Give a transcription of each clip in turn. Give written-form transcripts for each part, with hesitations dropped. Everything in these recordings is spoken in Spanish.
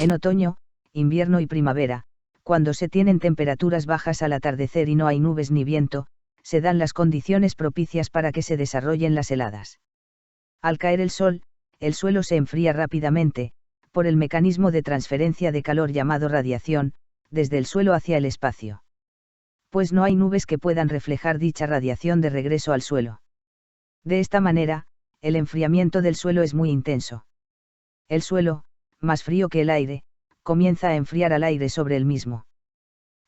En otoño, invierno y primavera, cuando se tienen temperaturas bajas al atardecer y no hay nubes ni viento, se dan las condiciones propicias para que se desarrollen las heladas. Al caer el sol, el suelo se enfría rápidamente, por el mecanismo de transferencia de calor llamado radiación, desde el suelo hacia el espacio. Pues no hay nubes que puedan reflejar dicha radiación de regreso al suelo. De esta manera, el enfriamiento del suelo es muy intenso. El suelo, más frío que el aire, comienza a enfriar al aire sobre el mismo.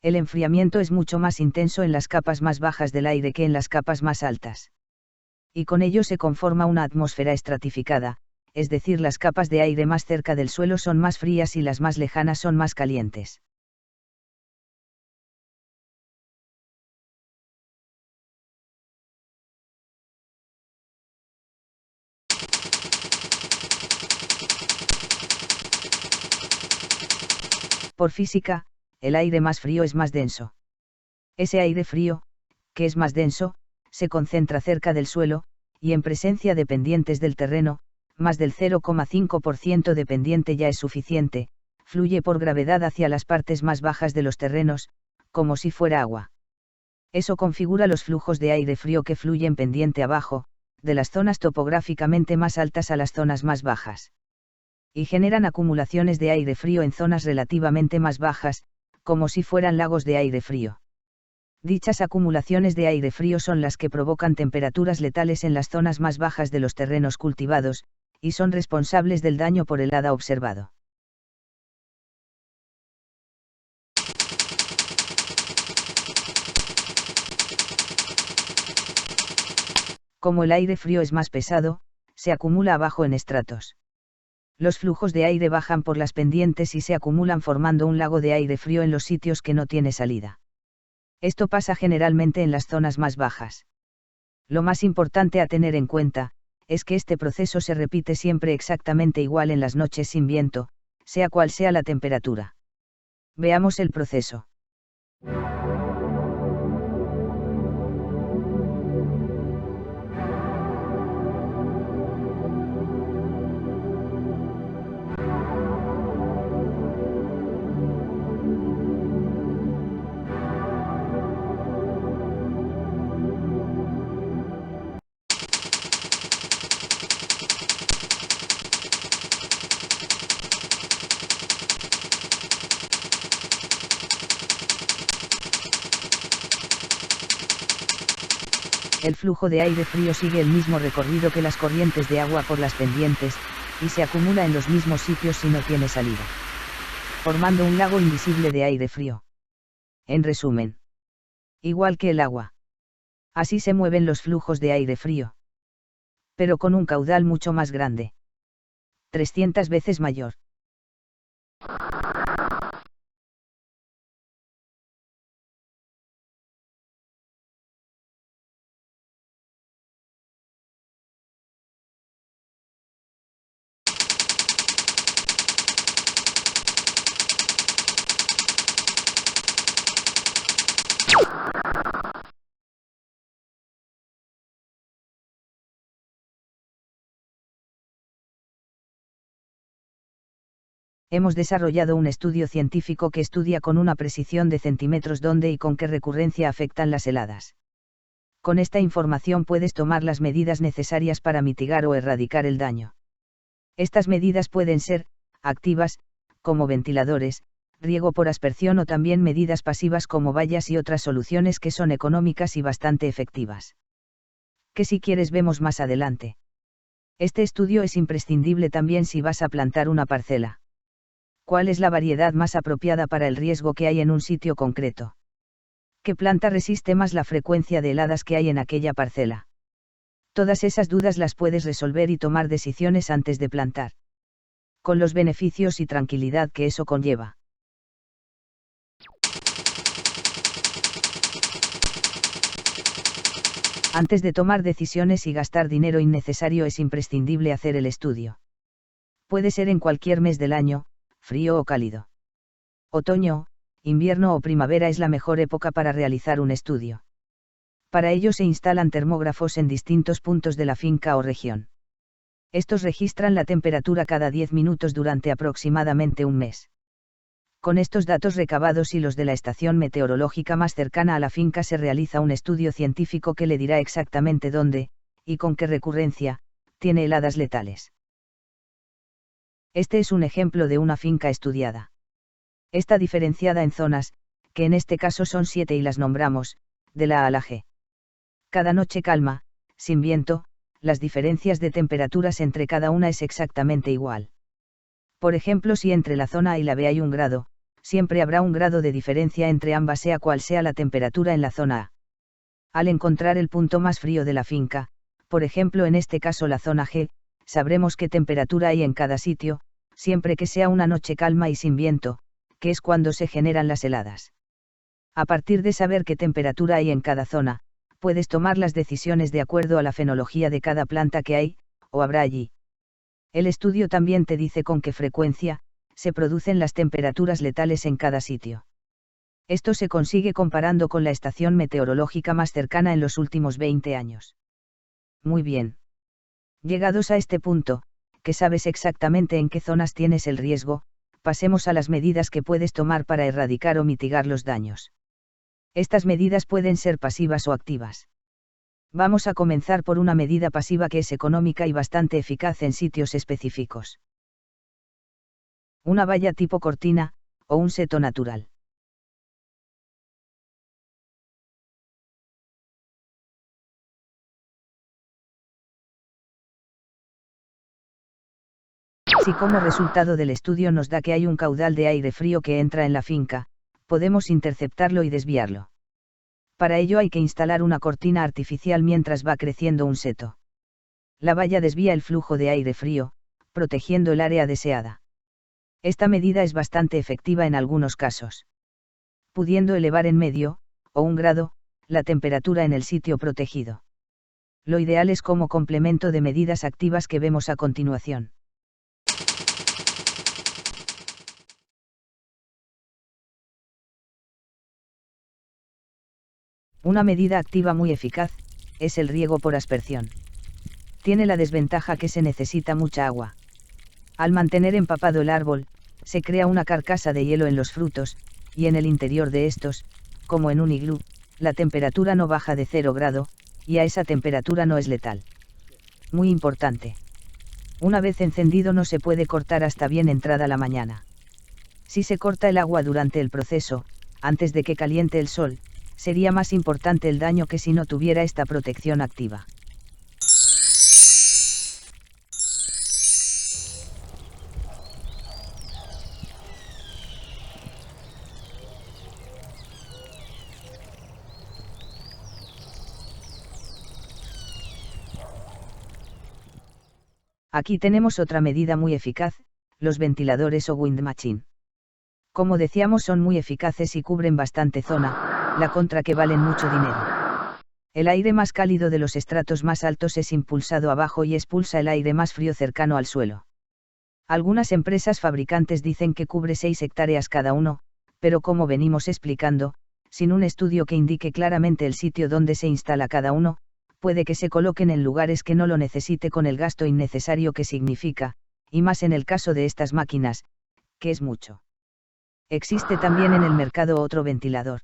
El enfriamiento es mucho más intenso en las capas más bajas del aire que en las capas más altas. Y con ello se conforma una atmósfera estratificada, es decir, las capas de aire más cerca del suelo son más frías y las más lejanas son más calientes. Por física, el aire más frío es más denso. Ese aire frío, que es más denso, se concentra cerca del suelo, y en presencia de pendientes del terreno, más del 0,5% de pendiente ya es suficiente, fluye por gravedad hacia las partes más bajas de los terrenos, como si fuera agua. Eso configura los flujos de aire frío que fluyen pendiente abajo, de las zonas topográficamente más altas a las zonas más bajas. Y generan acumulaciones de aire frío en zonas relativamente más bajas, como si fueran lagos de aire frío. Dichas acumulaciones de aire frío son las que provocan temperaturas letales en las zonas más bajas de los terrenos cultivados, y son responsables del daño por helada observado. Como el aire frío es más pesado, se acumula abajo en estratos. Los flujos de aire bajan por las pendientes y se acumulan formando un lago de aire frío en los sitios que no tiene salida. Esto pasa generalmente en las zonas más bajas. Lo más importante a tener en cuenta, es que este proceso se repite siempre exactamente igual en las noches sin viento, sea cual sea la temperatura. Veamos el proceso. El flujo de aire frío sigue el mismo recorrido que las corrientes de agua por las pendientes, y se acumula en los mismos sitios si no tiene salida, formando un lago invisible de aire frío. En resumen, igual que el agua. Así se mueven los flujos de aire frío. Pero con un caudal mucho más grande. 300 veces mayor. Hemos desarrollado un estudio científico que estudia con una precisión de centímetros dónde y con qué recurrencia afectan las heladas. Con esta información puedes tomar las medidas necesarias para mitigar o erradicar el daño. Estas medidas pueden ser activas, como ventiladores, riego por aspersión o también medidas pasivas como vallas y otras soluciones que son económicas y bastante efectivas. Que si quieres vemos más adelante. Este estudio es imprescindible también si vas a plantar una parcela. ¿Cuál es la variedad más apropiada para el riesgo que hay en un sitio concreto? ¿Qué planta resiste más la frecuencia de heladas que hay en aquella parcela? Todas esas dudas las puedes resolver y tomar decisiones antes de plantar. Con los beneficios y tranquilidad que eso conlleva. Antes de tomar decisiones y gastar dinero innecesario es imprescindible hacer el estudio. Puede ser en cualquier mes del año, frío o cálido. Otoño, invierno o primavera es la mejor época para realizar un estudio. Para ello se instalan termógrafos en distintos puntos de la finca o región. Estos registran la temperatura cada 10 minutos durante aproximadamente un mes. Con estos datos recabados y los de la estación meteorológica más cercana a la finca se realiza un estudio científico que le dirá exactamente dónde, y con qué recurrencia, tiene heladas letales. Este es un ejemplo de una finca estudiada. Está diferenciada en zonas, que en este caso son 7 y las nombramos, de la A a la G. Cada noche calma, sin viento, las diferencias de temperaturas entre cada una es exactamente igual. Por ejemplo, si entre la zona A y la B hay 1 grado, siempre habrá 1 grado de diferencia entre ambas sea cual sea la temperatura en la zona A. Al encontrar el punto más frío de la finca, por ejemplo en este caso la zona G, sabremos qué temperatura hay en cada sitio, siempre que sea una noche calma y sin viento, que es cuando se generan las heladas. A partir de saber qué temperatura hay en cada zona, puedes tomar las decisiones de acuerdo a la fenología de cada planta que hay, o habrá allí. El estudio también te dice con qué frecuencia se producen las temperaturas letales en cada sitio. Esto se consigue comparando con la estación meteorológica más cercana en los últimos 20 años. Muy bien. Llegados a este punto, que sabes exactamente en qué zonas tienes el riesgo, pasemos a las medidas que puedes tomar para erradicar o mitigar los daños. Estas medidas pueden ser pasivas o activas. Vamos a comenzar por una medida pasiva que es económica y bastante eficaz en sitios específicos. Una valla tipo cortina, o un seto natural. Si como resultado del estudio nos da que hay un caudal de aire frío que entra en la finca, podemos interceptarlo y desviarlo. Para ello hay que instalar una cortina artificial mientras va creciendo un seto. La valla desvía el flujo de aire frío, protegiendo el área deseada. Esta medida es bastante efectiva en algunos casos, pudiendo elevar en medio, o 1 grado, la temperatura en el sitio protegido. Lo ideal es como complemento de medidas activas que vemos a continuación. Una medida activa muy eficaz, es el riego por aspersión. Tiene la desventaja que se necesita mucha agua. Al mantener empapado el árbol, se crea una carcasa de hielo en los frutos, y en el interior de estos, como en un iglú, la temperatura no baja de 0 grado, y a esa temperatura no es letal. Muy importante. Una vez encendido no se puede cortar hasta bien entrada la mañana. Si se corta el agua durante el proceso, antes de que caliente el sol, sería más importante el daño que si no tuviera esta protección activa. Aquí tenemos otra medida muy eficaz, los ventiladores o wind machine. Como decíamos, son muy eficaces y cubren bastante zona, la contra que valen mucho dinero. El aire más cálido de los estratos más altos es impulsado abajo y expulsa el aire más frío cercano al suelo. Algunas empresas fabricantes dicen que cubre 6 hectáreas cada uno, pero como venimos explicando, sin un estudio que indique claramente el sitio donde se instala cada uno, puede que se coloquen en lugares que no lo necesite con el gasto innecesario que significa, y más en el caso de estas máquinas, que es mucho. Existe también en el mercado otro ventilador.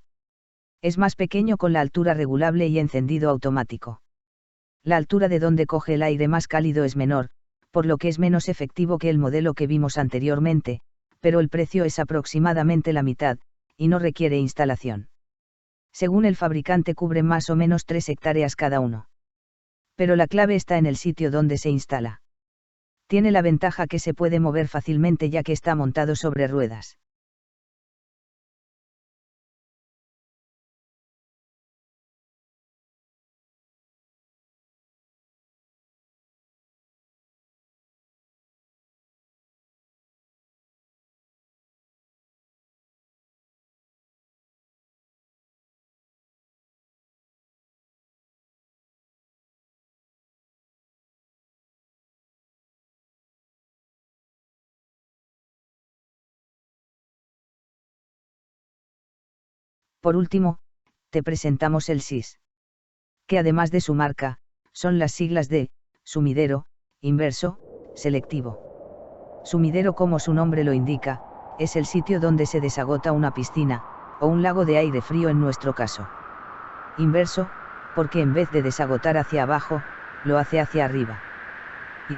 Es más pequeño con la altura regulable y encendido automático. La altura de donde coge el aire más cálido es menor, por lo que es menos efectivo que el modelo que vimos anteriormente, pero el precio es aproximadamente la mitad, y no requiere instalación. Según el fabricante cubre más o menos 3 hectáreas cada uno. Pero la clave está en el sitio donde se instala. Tiene la ventaja que se puede mover fácilmente ya que está montado sobre ruedas. Por último, te presentamos el SIS. Que además de su marca, son las siglas de sumidero, Inverso, selectivo. Sumidero, como su nombre lo indica, es el sitio donde se desagota una piscina, o un lago de aire frío en nuestro caso. Inverso, porque en vez de desagotar hacia abajo, lo hace hacia arriba. Y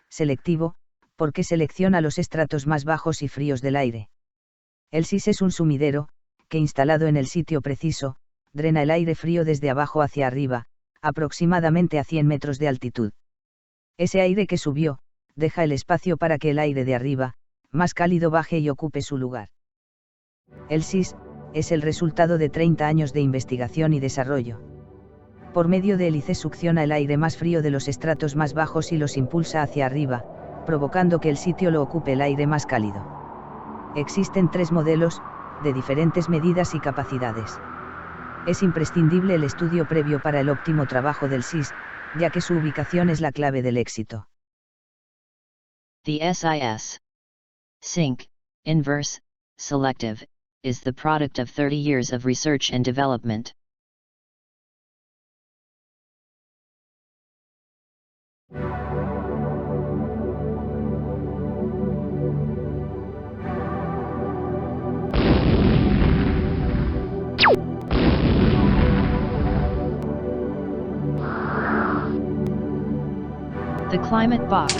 selectivo, porque selecciona los estratos más bajos y fríos del aire. El SIS es un sumidero, que instalado en el sitio preciso, drena el aire frío desde abajo hacia arriba, aproximadamente a 100 metros de altitud. Ese aire que subió, deja el espacio para que el aire de arriba, más cálido, baje y ocupe su lugar. El SIS es el resultado de 30 años de investigación y desarrollo. Por medio de hélices succiona el aire más frío de los estratos más bajos y los impulsa hacia arriba, provocando que el sitio lo ocupe el aire más cálido. Existen 3 modelos, de diferentes medidas y capacidades. Es imprescindible el estudio previo para el óptimo trabajo del SIS, ya que su ubicación es la clave del éxito. The SIS Sync, Inverse, Selective, is the product of 30 years of research and development. The Climate Box.